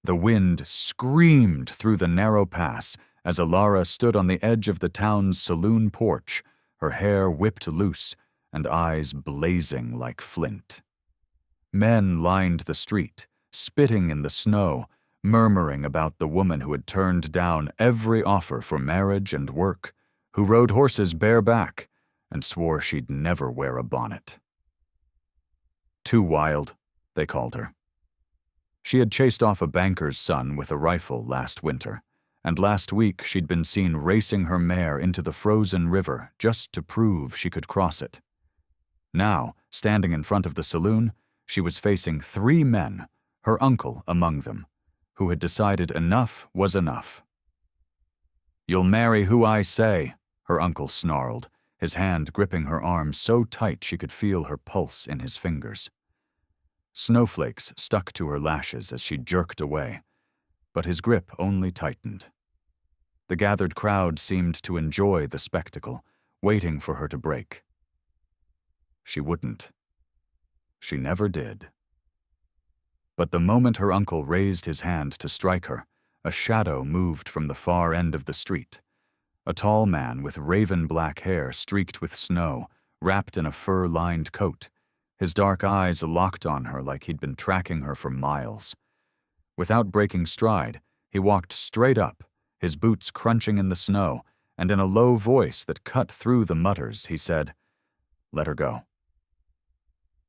The wind screamed through the narrow pass as Alara stood on the edge of the town's saloon porch, her hair whipped loose and eyes blazing like flint. Men lined the street, spitting in the snow, murmuring about the woman who had turned down every offer for marriage and work, who rode horses bareback and swore she'd never wear a bonnet. Too wild, they called her. She had chased off a banker's son with a rifle last winter, and last week she'd been seen racing her mare into the frozen river just to prove she could cross it. Now, standing in front of the saloon, she was facing 3 men, her uncle among them, who had decided enough was enough. "You'll marry who I say," her uncle snarled, his hand gripping her arm so tight she could feel her pulse in his fingers. Snowflakes stuck to her lashes as she jerked away, but his grip only tightened. The gathered crowd seemed to enjoy the spectacle, waiting for her to break. She wouldn't. She never did. But the moment her uncle raised his hand to strike her, a shadow moved from the far end of the street. A tall man with raven-black hair streaked with snow, wrapped in a fur-lined coat, his dark eyes locked on her like he'd been tracking her for miles. Without breaking stride, he walked straight up, his boots crunching in the snow, and in a low voice that cut through the mutters, he said, "Let her go."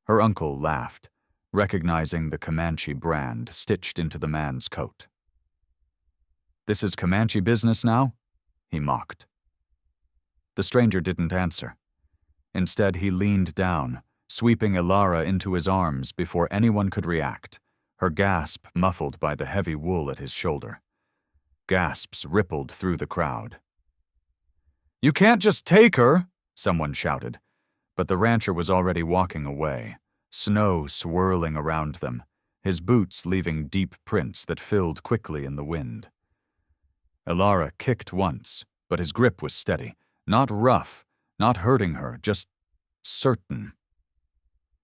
Her uncle laughed, recognizing the Comanche brand stitched into the man's coat. "This is Comanche business now?" he mocked. The stranger didn't answer. Instead, he leaned down, sweeping Alara into his arms before anyone could react, her gasp muffled by the heavy wool at his shoulder. Gasps rippled through the crowd. "You can't just take her," someone shouted, but the rancher was already walking away, snow swirling around them, his boots leaving deep prints that filled quickly in the wind. Alara kicked once, but his grip was steady, not rough, not hurting her, just certain.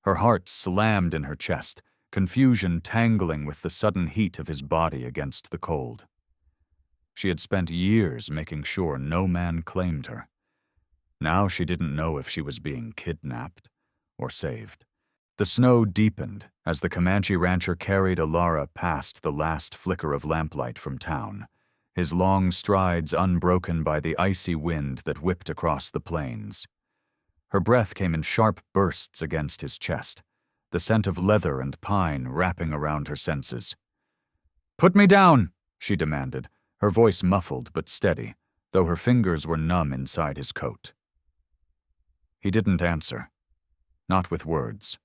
Her heart slammed in her chest, confusion tangling with the sudden heat of his body against the cold. She had spent years making sure no man claimed her. Now she didn't know if she was being kidnapped or saved. The snow deepened as the Comanche rancher carried Alara past the last flicker of lamplight from town, his long strides unbroken by the icy wind that whipped across the plains. Her breath came in sharp bursts against his chest, the scent of leather and pine wrapping around her senses. "Put me down," she demanded, her voice muffled but steady, though her fingers were numb inside his coat. He didn't answer, not with words.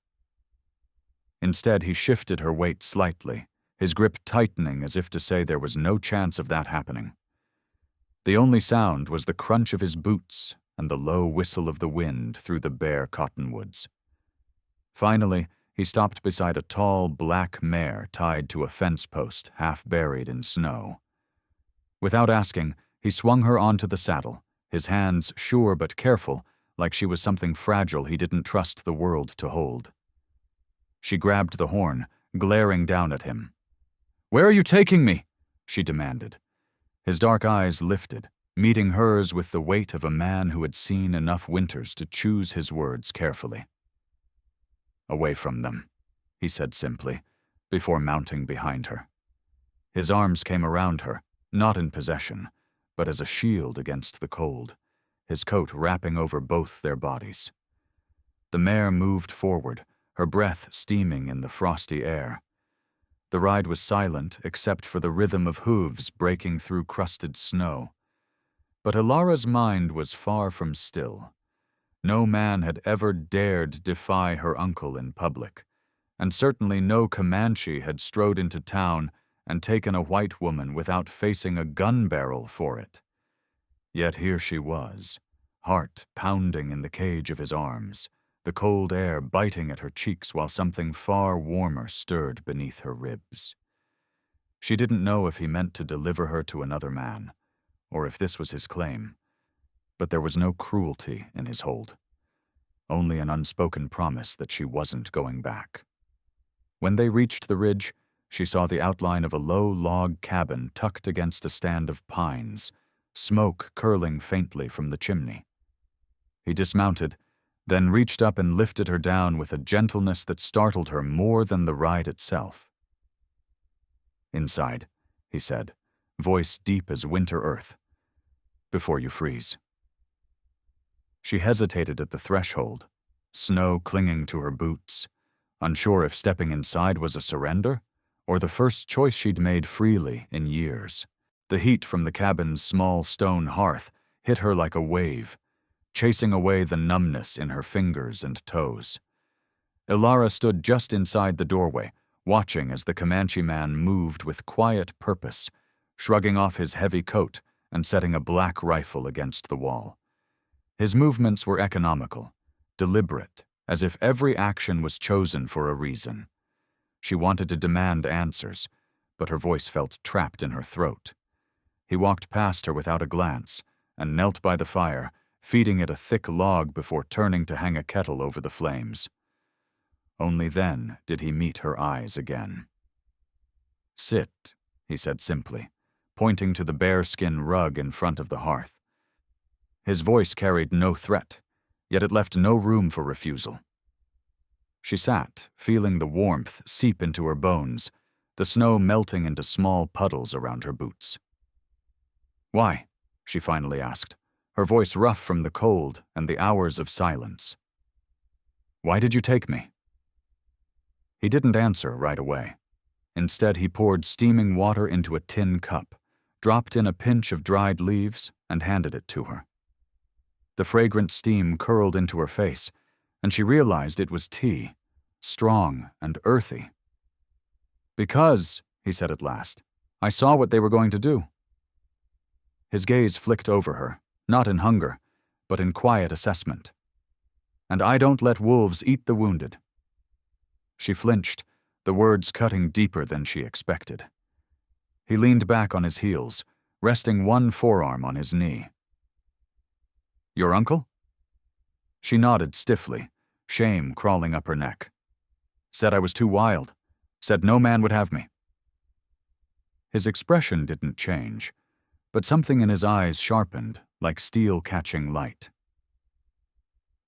Instead, he shifted her weight slightly, his grip tightening as if to say there was no chance of that happening. The only sound was the crunch of his boots and the low whistle of the wind through the bare cottonwoods. Finally, he stopped beside a tall, black mare tied to a fence post half buried in snow. Without asking, he swung her onto the saddle, his hands sure but careful, like she was something fragile he didn't trust the world to hold. She grabbed the horn, glaring down at him. "Where are you taking me?" she demanded. His dark eyes lifted, meeting hers with the weight of a man who had seen enough winters to choose his words carefully. "Away from them," he said simply, before mounting behind her. His arms came around her, not in possession, but as a shield against the cold, his coat wrapping over both their bodies. The mare moved forward, her breath steaming in the frosty air. The ride was silent except for the rhythm of hooves breaking through crusted snow. But Alara's mind was far from still. No man had ever dared defy her uncle in public, and certainly no Comanche had strode into town and taken a white woman without facing a gun barrel for it. Yet here she was, heart pounding in the cage of his arms, the cold air biting at her cheeks while something far warmer stirred beneath her ribs. She didn't know if he meant to deliver her to another man, or if this was his claim, but there was no cruelty in his hold, only an unspoken promise that she wasn't going back. When they reached the ridge, she saw the outline of a low log cabin tucked against a stand of pines, smoke curling faintly from the chimney. He dismounted, then reached up and lifted her down with a gentleness that startled her more than the ride itself. "Inside," he said, voice deep as winter earth, "before you freeze." She hesitated at the threshold, snow clinging to her boots, unsure if stepping inside was a surrender or the first choice she'd made freely in years. The heat from the cabin's small stone hearth hit her like a wave, chasing away the numbness in her fingers and toes. Ilara stood just inside the doorway, watching as the Comanche man moved with quiet purpose, shrugging off his heavy coat and setting a black rifle against the wall. His movements were economical, deliberate, as if every action was chosen for a reason. She wanted to demand answers, but her voice felt trapped in her throat. He walked past her without a glance and knelt by the fire, feeding it a thick log before turning to hang a kettle over the flames. Only then did he meet her eyes again. "Sit," he said simply, pointing to the bearskin rug in front of the hearth. His voice carried no threat, yet it left no room for refusal. She sat, feeling the warmth seep into her bones, the snow melting into small puddles around her boots. "Why?" she finally asked, her voice rough from the cold and the hours of silence. "Why did you take me?" He didn't answer right away. Instead, he poured steaming water into a tin cup, dropped in a pinch of dried leaves, and handed it to her. The fragrant steam curled into her face, and she realized it was tea, strong and earthy. "Because," he said at last, "I saw what they were going to do." His gaze flicked over her, not in hunger, but in quiet assessment. "And I don't let wolves eat the wounded." She flinched, the words cutting deeper than she expected. He leaned back on his heels, resting one forearm on his knee. "Your uncle?" She nodded stiffly, shame crawling up her neck. "Said I was too wild. Said no man would have me." His expression didn't change, but something in his eyes sharpened, like steel catching light.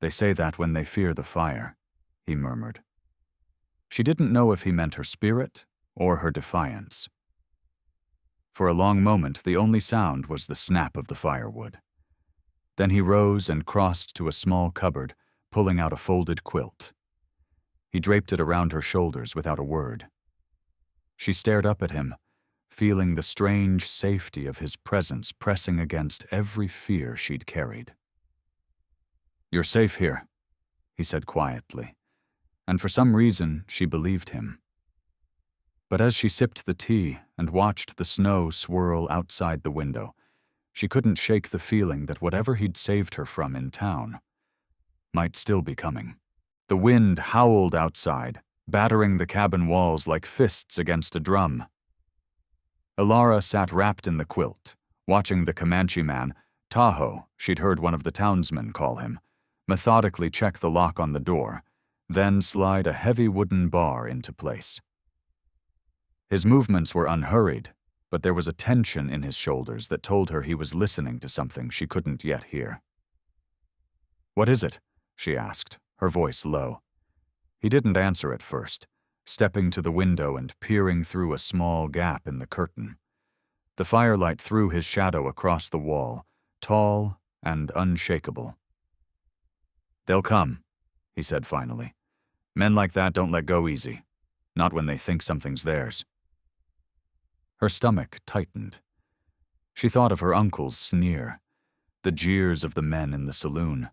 "They say that when they fear the fire," he murmured. She didn't know if he meant her spirit or her defiance. For a long moment, the only sound was the snap of the firewood. Then he rose and crossed to a small cupboard, pulling out a folded quilt. He draped it around her shoulders without a word. She stared up at him, feeling the strange safety of his presence pressing against every fear she'd carried. "You're safe here," he said quietly, and for some reason she believed him. But as she sipped the tea and watched the snow swirl outside the window, she couldn't shake the feeling that whatever he'd saved her from in town might still be coming. The wind howled outside, battering the cabin walls like fists against a drum. Ilara sat wrapped in the quilt, watching the Comanche man, Tahoe, she'd heard one of the townsmen call him, methodically check the lock on the door, then slide a heavy wooden bar into place. His movements were unhurried, but there was a tension in his shoulders that told her he was listening to something she couldn't yet hear. "What is it?" she asked, her voice low. He didn't answer at first, stepping to the window and peering through a small gap in the curtain. The firelight threw his shadow across the wall, tall and unshakable. "They'll come," he said finally. "Men like that don't let go easy, not when they think something's theirs." Her stomach tightened. She thought of her uncle's sneer, the jeers of the men in the saloon,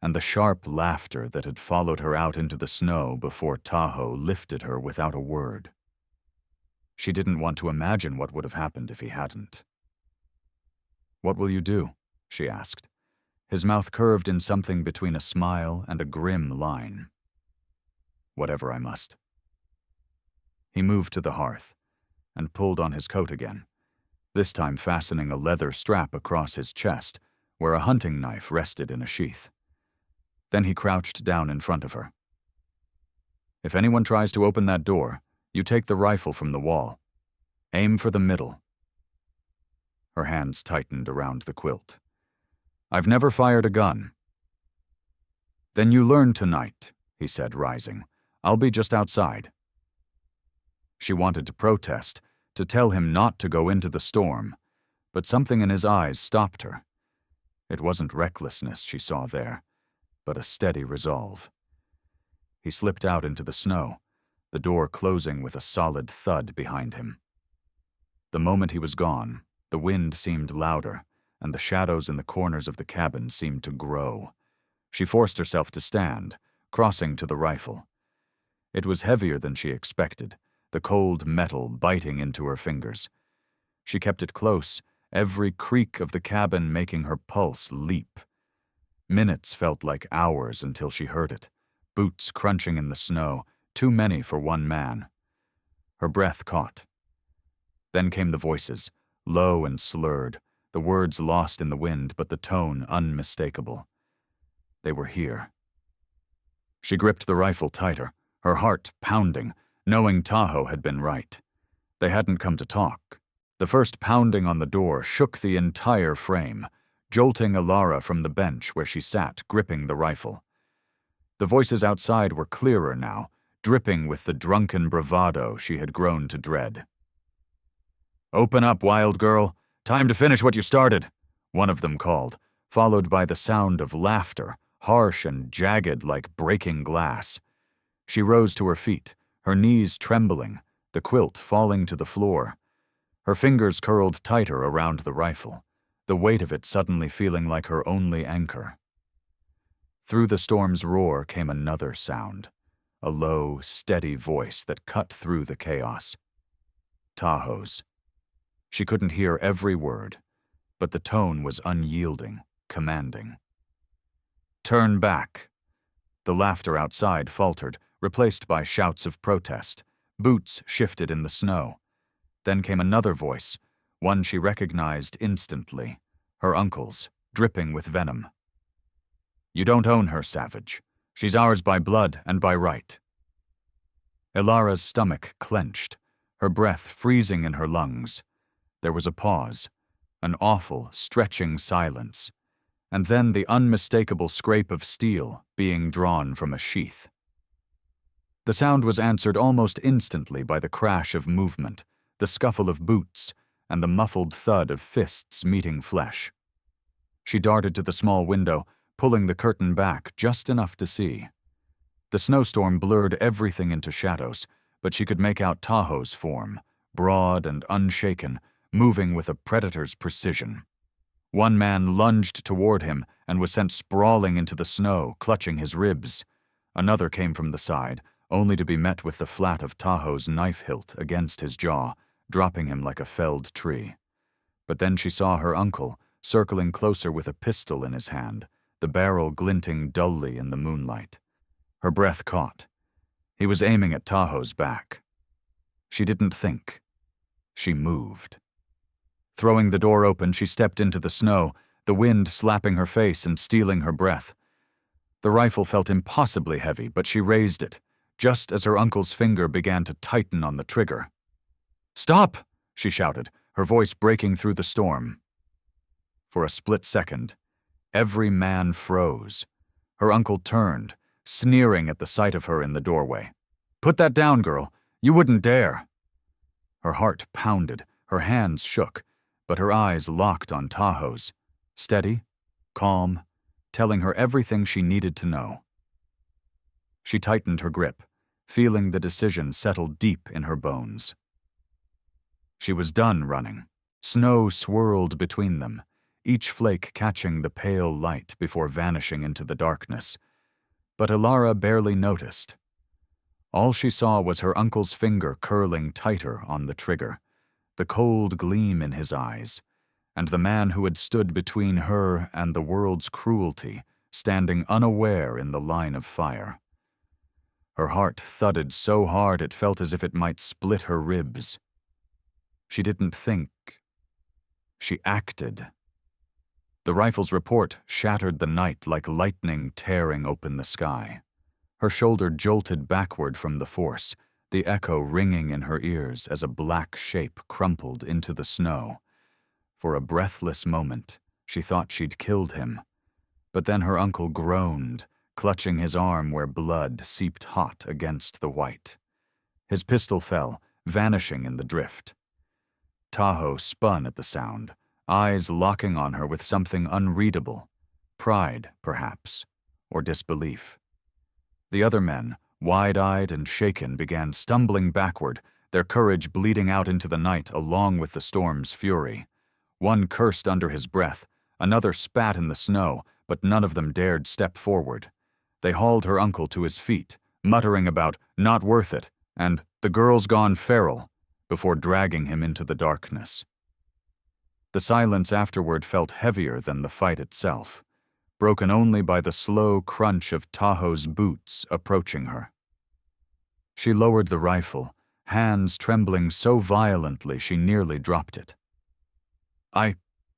and the sharp laughter that had followed her out into the snow before Tahoe lifted her without a word. She didn't want to imagine what would have happened if he hadn't. "What will you do?" she asked, his mouth curved in something between a smile and a grim line. "Whatever I must." He moved to the hearth and pulled on his coat again, this time fastening a leather strap across his chest where a hunting knife rested in a sheath. Then he crouched down in front of her. "If anyone tries to open that door, You take the rifle from the wall. Aim for the middle." Her hands tightened around the quilt. "I've never fired a gun." "Then you learn tonight," he said, rising. "I'll be just outside." She wanted to protest, to tell him not to go into the storm, but something in his eyes stopped her. It wasn't recklessness she saw there, but a steady resolve. He slipped out into the snow, the door closing with a solid thud behind him. The moment he was gone, the wind seemed louder, and the shadows in the corners of the cabin seemed to grow. She forced herself to stand, crossing to the rifle. It was heavier than she expected, the cold metal biting into her fingers. She kept it close, every creak of the cabin making her pulse leap. Minutes felt like hours until she heard it, boots crunching in the snow, too many for one man. Her breath caught. Then came the voices, low and slurred, the words lost in the wind, but the tone unmistakable. They were here. She gripped the rifle tighter, her heart pounding, knowing Tahoe had been right. They hadn't come to talk. The first pounding on the door shook the entire frame, jolting Alara from the bench where she sat, gripping the rifle. The voices outside were clearer now, dripping with the drunken bravado she had grown to dread. "Open up, wild girl. Time to finish what you started," one of them called, followed by the sound of laughter, harsh and jagged like breaking glass. She rose to her feet, her knees trembling, the quilt falling to the floor. Her fingers curled tighter around the rifle, the weight of it suddenly feeling like her only anchor. Through the storm's roar came another sound, a low, steady voice that cut through the chaos. Tahoe's. She couldn't hear every word, but the tone was unyielding, commanding. "Turn back." The laughter outside faltered, replaced by shouts of protest. Boots shifted in the snow. Then came another voice, one she recognized instantly, her uncle's, dripping with venom. "You don't own her, savage. She's ours by blood and by right." Ilara's stomach clenched, her breath freezing in her lungs. There was a pause, an awful, stretching silence, and then the unmistakable scrape of steel being drawn from a sheath. The sound was answered almost instantly by the crash of movement, the scuffle of boots, and the muffled thud of fists meeting flesh. She darted to the small window, pulling the curtain back just enough to see. The snowstorm blurred everything into shadows, but she could make out Tahoe's form, broad and unshaken, moving with a predator's precision. One man lunged toward him and was sent sprawling into the snow, clutching his ribs. Another came from the side, only to be met with the flat of Tahoe's knife hilt against his jaw, dropping him like a felled tree. But then she saw her uncle, circling closer with a pistol in his hand, the barrel glinting dully in the moonlight. Her breath caught. He was aiming at Tahoe's back. She didn't think. She moved. Throwing the door open, she stepped into the snow, the wind slapping her face and stealing her breath. The rifle felt impossibly heavy, but she raised it, just as her uncle's finger began to tighten on the trigger. "Stop!" she shouted, her voice breaking through the storm. For a split second, every man froze. Her uncle turned, sneering at the sight of her in the doorway. "Put that down, girl. You wouldn't dare." Her heart pounded, her hands shook, but her eyes locked on Tahoe's, steady, calm, telling her everything she needed to know. She tightened her grip, feeling the decision settle deep in her bones. She was done running. Snow swirled between them, each flake catching the pale light before vanishing into the darkness. But Ilara barely noticed. All she saw was her uncle's finger curling tighter on the trigger, the cold gleam in his eyes, and the man who had stood between her and the world's cruelty, standing unaware in the line of fire. Her heart thudded so hard it felt as if it might split her ribs. She didn't think. She acted. The rifle's report shattered the night like lightning tearing open the sky. Her shoulder jolted backward from the force, the echo ringing in her ears as a black shape crumpled into the snow. For a breathless moment, she thought she'd killed him. But then her uncle groaned, clutching his arm where blood seeped hot against the white. His pistol fell, vanishing in the drift. Tahoe spun at the sound, eyes locking on her with something unreadable. Pride, perhaps, or disbelief. The other men, wide-eyed and shaken, began stumbling backward, their courage bleeding out into the night along with the storm's fury. One cursed under his breath, another spat in the snow, but none of them dared step forward. They hauled her uncle to his feet, muttering about "not worth it" and "the girl's gone feral," before dragging him into the darkness. The silence afterward felt heavier than the fight itself, broken only by the slow crunch of Tahoe's boots approaching her. She lowered the rifle, hands trembling so violently she nearly dropped it.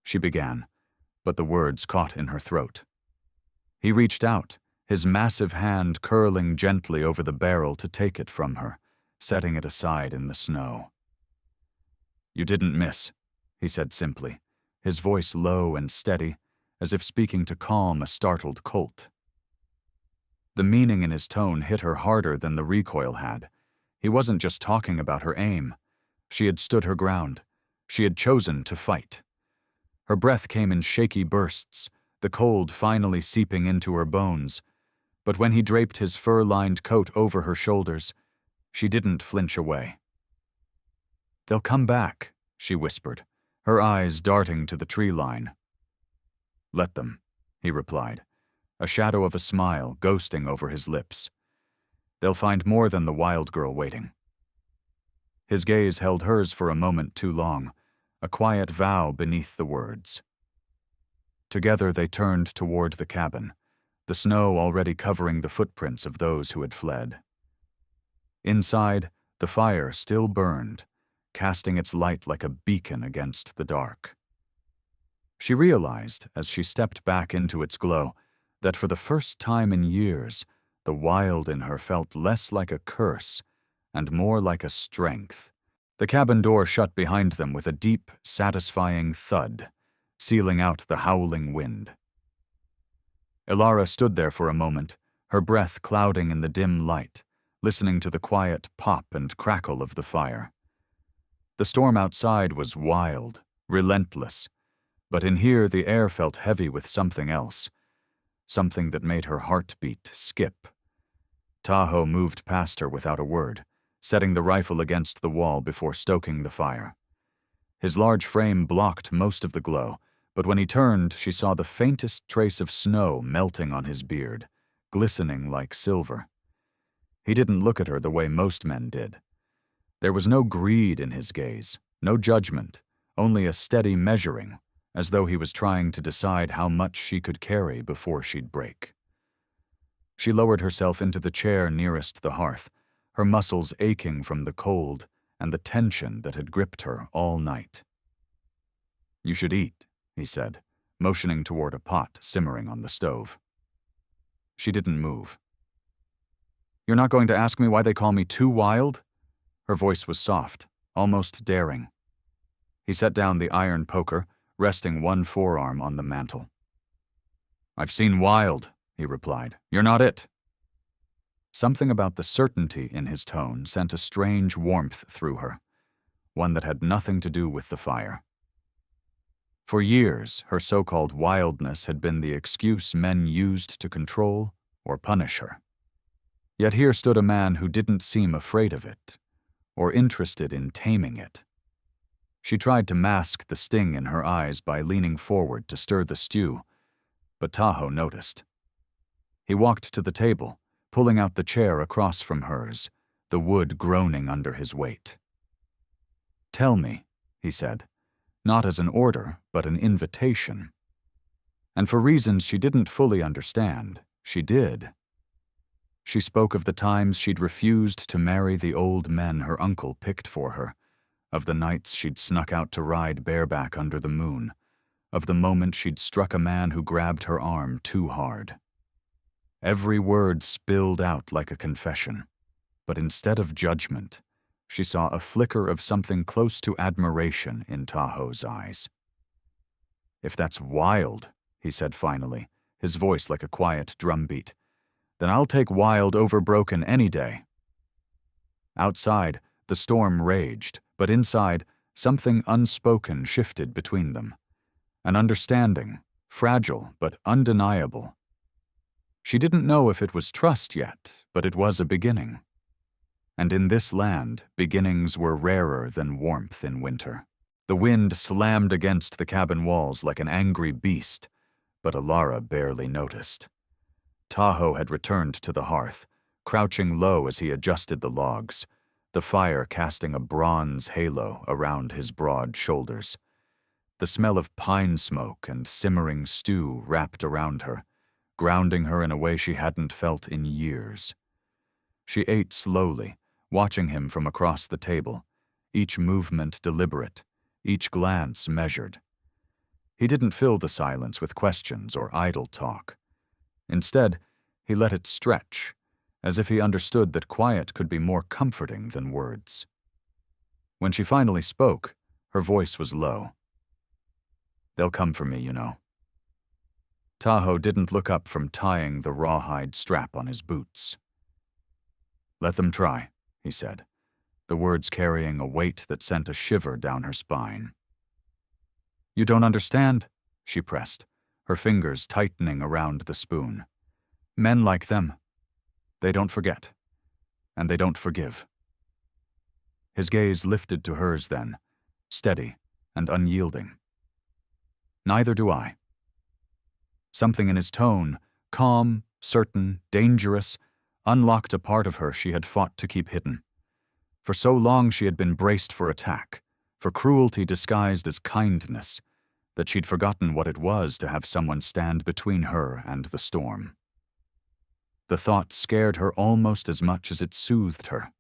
She began, but the words caught in her throat. He reached out, his massive hand curling gently over the barrel to take it from her, setting it aside in the snow. "You didn't miss," he said simply, his voice low and steady, as if speaking to calm a startled colt. The meaning in his tone hit her harder than the recoil had. He wasn't just talking about her aim. She had stood her ground. She had chosen to fight. Her breath came in shaky bursts, the cold finally seeping into her bones. But when he draped his fur-lined coat over her shoulders, she didn't flinch away. "They'll come back," she whispered, her eyes darting to the tree line. "Let them," he replied, a shadow of a smile ghosting over his lips. "They'll find more than the wild girl waiting." His gaze held hers for a moment too long, a quiet vow beneath the words. Together they turned toward the cabin, the snow already covering the footprints of those who had fled. Inside, the fire still burned, casting its light like a beacon against the dark. She realized, as she stepped back into its glow, that for the first time in years, the wild in her felt less like a curse and more like a strength. The cabin door shut behind them with a deep, satisfying thud, sealing out the howling wind. Ilara stood there for a moment, her breath clouding in the dim light, listening to the quiet pop and crackle of the fire. The storm outside was wild, relentless, but in here the air felt heavy with something else, something that made her heartbeat skip. Tahoe moved past her without a word, setting the rifle against the wall before stoking the fire. His large frame blocked most of the glow, but when he turned, she saw the faintest trace of snow melting on his beard, glistening like silver. He didn't look at her the way most men did. There was no greed in his gaze, no judgment, only a steady measuring, as though he was trying to decide how much she could carry before she'd break. She lowered herself into the chair nearest the hearth, her muscles aching from the cold and the tension that had gripped her all night. "You should eat," he said, motioning toward a pot simmering on the stove. She didn't move. "You're not going to ask me why they call me too wild?" Her voice was soft, almost daring. He set down the iron poker, resting one forearm on the mantel. "I've seen wild," he replied. "You're not it." Something about the certainty in his tone sent a strange warmth through her, one that had nothing to do with the fire. For years, her so-called wildness had been the excuse men used to control or punish her. Yet here stood a man who didn't seem afraid of it, or interested in taming it. She tried to mask the sting in her eyes by leaning forward to stir the stew, but Tahoe noticed. He walked to the table, pulling out the chair across from hers, the wood groaning under his weight. "Tell me," he said, not as an order, but an invitation. And for reasons she didn't fully understand, she did. She spoke of the times she'd refused to marry the old men her uncle picked for her, of the nights she'd snuck out to ride bareback under the moon, of the moment she'd struck a man who grabbed her arm too hard. Every word spilled out like a confession. But instead of judgment, she saw a flicker of something close to admiration in Tahoe's eyes. "If that's wild," he said finally, his voice like a quiet drumbeat, "then I'll take wild over broken any day." Outside, the storm raged, but inside, something unspoken shifted between them. An understanding, fragile but undeniable. She didn't know if it was trust yet, but it was a beginning. And in this land, beginnings were rarer than warmth in winter. The wind slammed against the cabin walls like an angry beast, but Alara barely noticed. Tahoe had returned to the hearth, crouching low as he adjusted the logs, the fire casting a bronze halo around his broad shoulders. The smell of pine smoke and simmering stew wrapped around her, grounding her in a way she hadn't felt in years. She ate slowly, watching him from across the table, each movement deliberate, each glance measured. He didn't fill the silence with questions or idle talk. Instead, he let it stretch, as if he understood that quiet could be more comforting than words. When she finally spoke, her voice was low. "They'll come for me, you know." Tahoe didn't look up from tying the rawhide strap on his boots. "Let them try," he said, the words carrying a weight that sent a shiver down her spine. "You don't understand," she pressed, her fingers tightening around the spoon. "Men like them, they don't forget, and they don't forgive." His gaze lifted to hers then, steady and unyielding. "Neither do I." Something in his tone, calm, certain, dangerous, unlocked a part of her she had fought to keep hidden. For so long she had been braced for attack, for cruelty disguised as kindness, that she'd forgotten what it was to have someone stand between her and the storm. The thought scared her almost as much as it soothed her.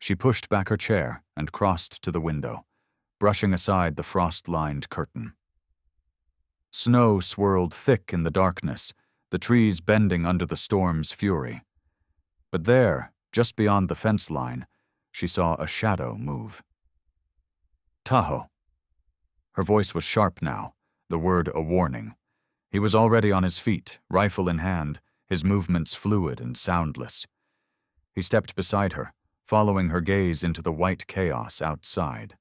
She pushed back her chair and crossed to the window, brushing aside the frost-lined curtain. Snow swirled thick in the darkness, the trees bending under the storm's fury. But there, just beyond the fence line, she saw a shadow move. "Tahoe." Her voice was sharp now, the word a warning. He was already on his feet, rifle in hand, his movements fluid and soundless. He stepped beside her, following her gaze into the white chaos outside.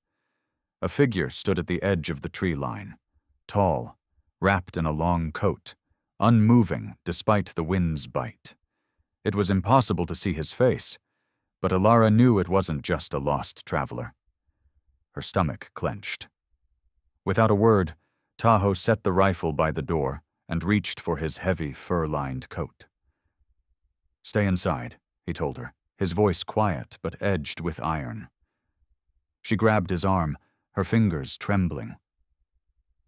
A figure stood at the edge of the tree line, tall, wrapped in a long coat, unmoving despite the wind's bite. It was impossible to see his face, but Alara knew it wasn't just a lost traveler. Her stomach clenched. Without a word, Tahoe set the rifle by the door and reached for his heavy, fur-lined coat. "Stay inside," he told her, his voice quiet but edged with iron. She grabbed his arm, her fingers trembling.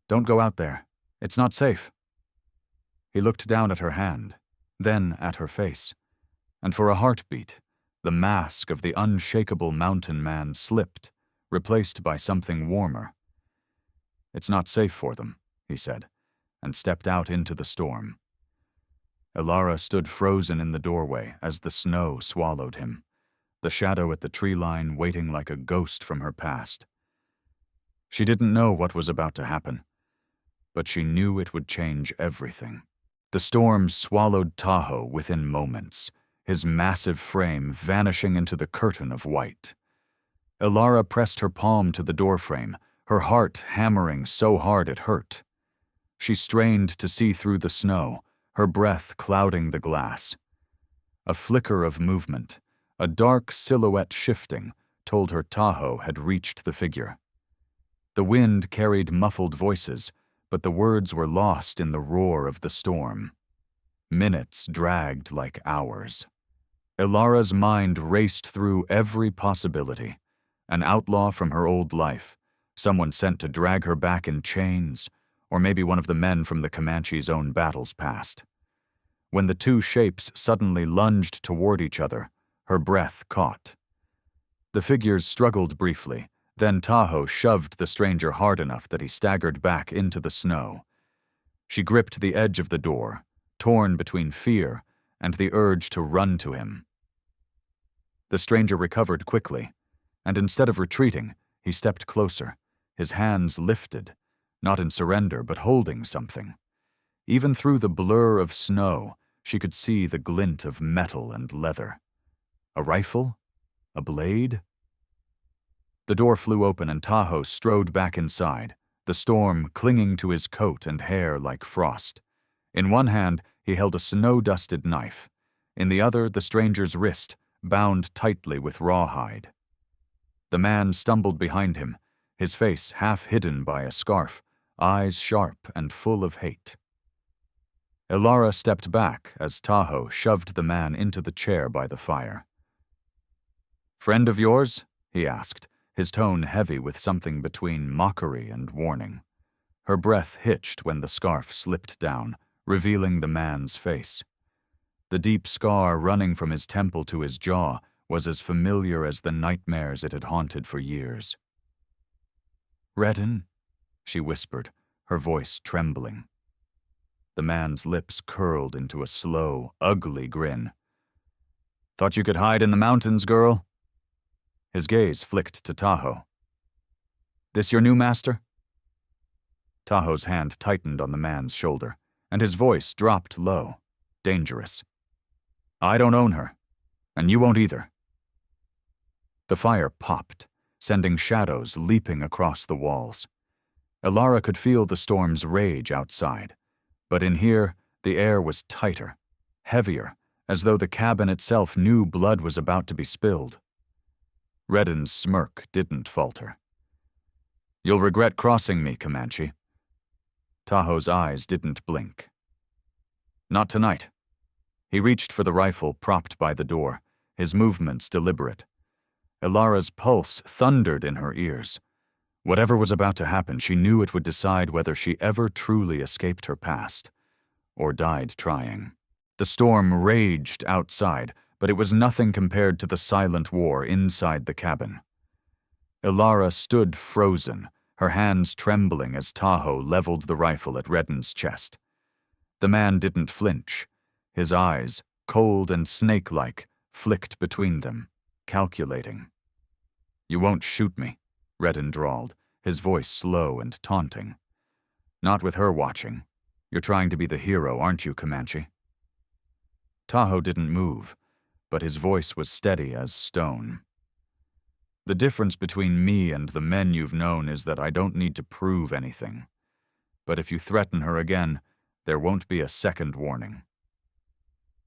"Don't go out there. It's not safe." He looked down at her hand, then at her face, and for a heartbeat, the mask of the unshakable mountain man slipped, replaced by something warmer. "It's not safe for them," he said, and stepped out into the storm. Alara stood frozen in the doorway as the snow swallowed him, the shadow at the tree line waiting like a ghost from her past. She didn't know what was about to happen, but she knew it would change everything. The storm swallowed Tahoe within moments, his massive frame vanishing into the curtain of white. Alara pressed her palm to the doorframe, her heart hammering so hard it hurt. She strained to see through the snow, her breath clouding the glass. A flicker of movement, a dark silhouette shifting, told her Tahoe had reached the figure. The wind carried muffled voices, but the words were lost in the roar of the storm. Minutes dragged like hours. Ilara's mind raced through every possibility. An outlaw from her old life, someone sent to drag her back in chains, or maybe one of the men from the Comanche's own battles past. When the two shapes suddenly lunged toward each other, her breath caught. The figures struggled briefly, then Tahoe shoved the stranger hard enough that he staggered back into the snow. She gripped the edge of the door, torn between fear and the urge to run to him. The stranger recovered quickly, and instead of retreating, he stepped closer, his hands lifted, not in surrender but holding something. Even through the blur of snow, she could see the glint of metal and leather. A rifle? A blade? The door flew open and Tahoe strode back inside, the storm clinging to his coat and hair like frost. In one hand, he held a snow-dusted knife. In the other, the stranger's wrist, bound tightly with rawhide. The man stumbled behind him, his face half hidden by a scarf, eyes sharp and full of hate. Elara stepped back as Tahoe shoved the man into the chair by the fire. "Friend of yours?" he asked, his tone heavy with something between mockery and warning. Her breath hitched when the scarf slipped down, revealing the man's face. The deep scar running from his temple to his jaw was as familiar as the nightmares it had haunted for years. "Redden," she whispered, her voice trembling. The man's lips curled into a slow, ugly grin. "Thought you could hide in the mountains, girl?" His gaze flicked to Tahoe. "This your new master?" Tahoe's hand tightened on the man's shoulder, and his voice dropped low, dangerous. "I don't own her, and you won't either." The fire popped, sending shadows leaping across the walls. Elara could feel the storm's rage outside, but in here the air was tighter, heavier, as though the cabin itself knew blood was about to be spilled. Redden's smirk didn't falter. "You'll regret crossing me, Comanche." Tahoe's eyes didn't blink. "Not tonight." He reached for the rifle propped by the door, his movements deliberate. Elara's pulse thundered in her ears. Whatever was about to happen, she knew it would decide whether she ever truly escaped her past, or died trying. The storm raged outside, but it was nothing compared to the silent war inside the cabin. Elara stood frozen, her hands trembling as Tahoe leveled the rifle at Redden's chest. The man didn't flinch. His eyes, cold and snake-like, flicked between them, calculating. "You won't shoot me," Redden drawled, his voice slow and taunting. "Not with her watching. You're trying to be the hero, aren't you, Comanche?" Tahoe didn't move, but his voice was steady as stone. "The difference between me and the men you've known is that I don't need to prove anything. But if you threaten her again, there won't be a second warning."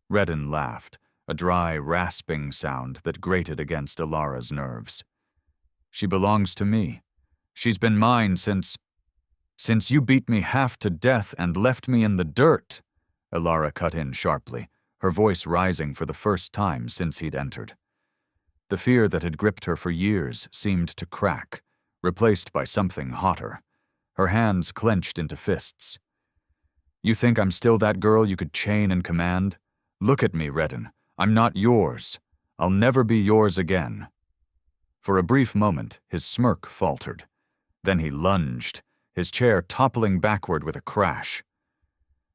Redden laughed, a dry, rasping sound that grated against Elara's nerves. "She belongs to me. She's been mine since you beat me half to death and left me in the dirt," Elara cut in sharply, her voice rising for the first time since he'd entered. The fear that had gripped her for years seemed to crack, replaced by something hotter. Her hands clenched into fists. "You think I'm still that girl you could chain and command? Look at me, Redden. I'm not yours. I'll never be yours again." For a brief moment, his smirk faltered. Then he lunged, his chair toppling backward with a crash.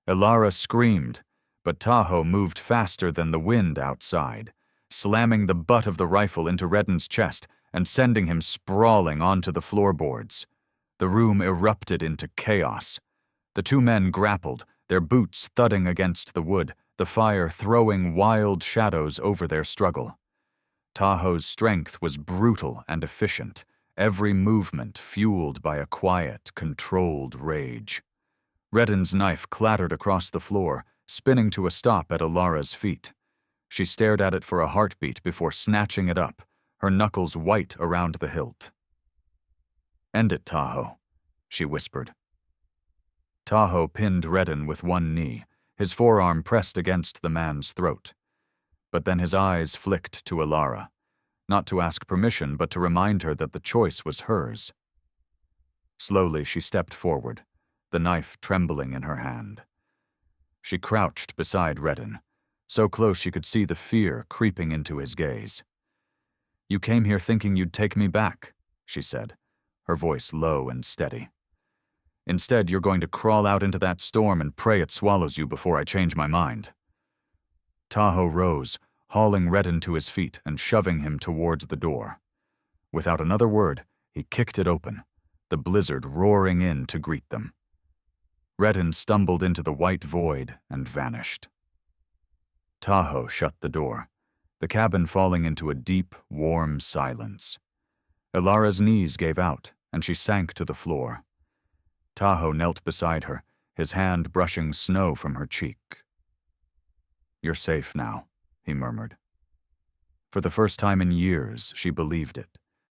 Elara screamed, but Tahoe moved faster than the wind outside, slamming the butt of the rifle into Redden's chest and sending him sprawling onto the floorboards. The room erupted into chaos. The two men grappled, their boots thudding against the wood, the fire throwing wild shadows over their struggle. Tahoe's strength was brutal and efficient, every movement fueled by a quiet, controlled rage. Redden's knife clattered across the floor, spinning to a stop at Elara's feet. She stared at it for a heartbeat before snatching it up, her knuckles white around the hilt. "End it, Tahoe," she whispered. Tahoe pinned Redden with one knee, his forearm pressed against the man's throat. But then his eyes flicked to Elara, not to ask permission but to remind her that the choice was hers. Slowly she stepped forward, the knife trembling in her hand. She crouched beside Redden, so close she could see the fear creeping into his gaze. "You came here thinking you'd take me back," she said, her voice low and steady. "Instead, you're going to crawl out into that storm and pray it swallows you before I change my mind." Tahoe rose, hauling Redden to his feet and shoving him towards the door. Without another word, he kicked it open, the blizzard roaring in to greet them. Redden stumbled into the white void and vanished. Tahoe shut the door, the cabin falling into a deep, warm silence. Ilara's knees gave out, and she sank to the floor. Tahoe knelt beside her, his hand brushing snow from her cheek. "You're safe now," he murmured. For the first time in years, she believed it.